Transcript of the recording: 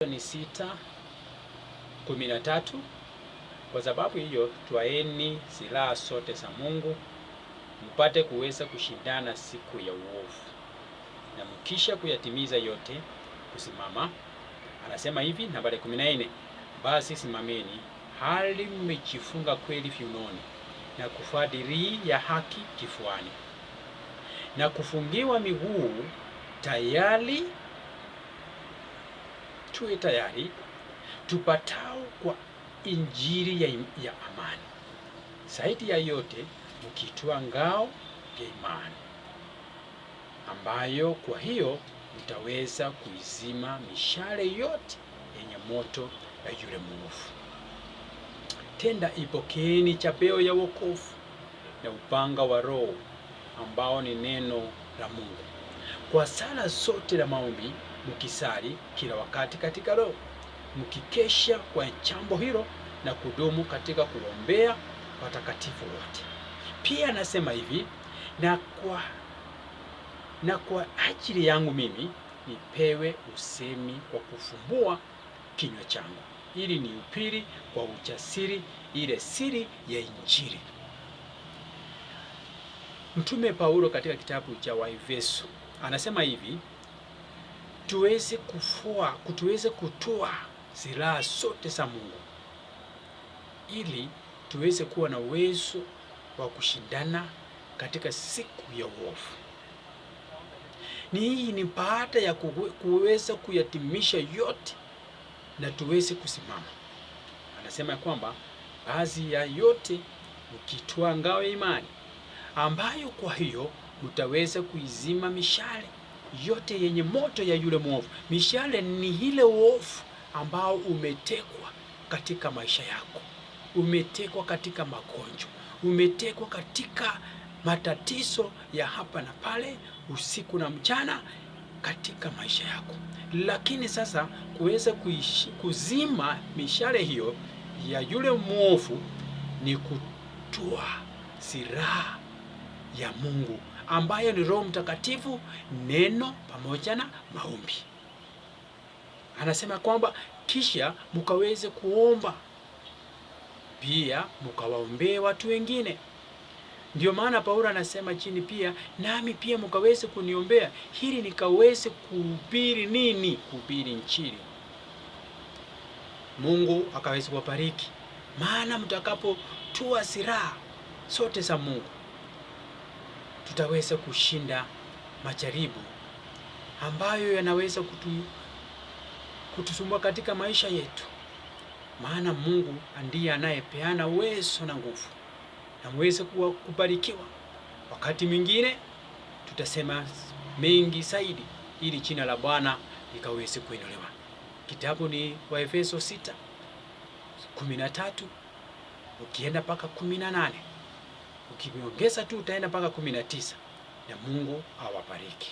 Ni 6:13. Kwa sababu hiyo, twaeni silaha zote za Mungu mpate kuweza kushindana siku ya uovu, na mkisha kuyatimiza yote kusimama. Anasema hivi nambari 14, basi simameni hali mmejifunga kweli viunoni, na kuvaa dirii ya haki kifuani, na kufungiwa miguu tayari. Tuwe tayari tupatao kwa injili ya amani. Zaidi ya yote mkitwaa ngao ya imani, ambayo kwa hiyo mtaweza kuizima mishale yote yenye moto ya yule mwovu. Tena ipokeeni chapeo ya wokovu na upanga wa Roho, ambao ni neno la Mungu, kwa sala zote na maombi mkisali kila wakati katika Roho, mkikesha kwa jambo hilo na kudumu katika kuombea watakatifu wote. Pia anasema hivi, na kwa ajili yangu mimi nipewe usemi wa kufumbua kinywa changu, ili nihubiri kwa ujasiri ile siri ya Injili. Mtume Paulo katika kitabu cha Waefeso anasema hivi, tuweze kutoa silaha zote za Mungu ili tuweze kuwa na uwezo wa kushindana katika siku ya uovu. Hii ni baada ya kuweza kuyatimisha yote na tuweze kusimama. Anasema kwamba baadhi ya yote mkitwaa ngao ya imani, ambayo kwa hiyo mtaweza kuizima mishale yote yenye moto ya yule mwovu. Mishale ni ile uovu ambao umetekwa katika maisha yako, umetekwa katika magonjwa, umetekwa katika matatizo ya hapa na pale, usiku na mchana katika maisha yako. Lakini sasa kuweza kuzima mishale hiyo ya yule mwovu ni kutoa silaha ya Mungu, ambayo ni Roho Mtakatifu, neno pamoja na maombi. Anasema kwamba kisha mkaweze kuomba pia mkawaombee watu wengine. Ndio maana Paulo anasema chini pia, nami pia mkaweze kuniombea ili nikaweze kuhubiri nini? Kuhubiri Injili. Mungu akaweze kuwabariki, maana mtakapotoa silaha zote za Mungu tutaweza kushinda majaribu ambayo yanaweza kutusumbua katika maisha yetu, maana Mungu ndiye anayepeana uwezo na nguvu, na muweze kubarikiwa. Wakati mwingine tutasema mengi zaidi ili jina la Bwana likaweze kuinuliwa. Kitabu ni Waefeso 6:13, ukienda mpaka 18, ukiongeza tu utaenda mpaka 19, na Mungu awabariki.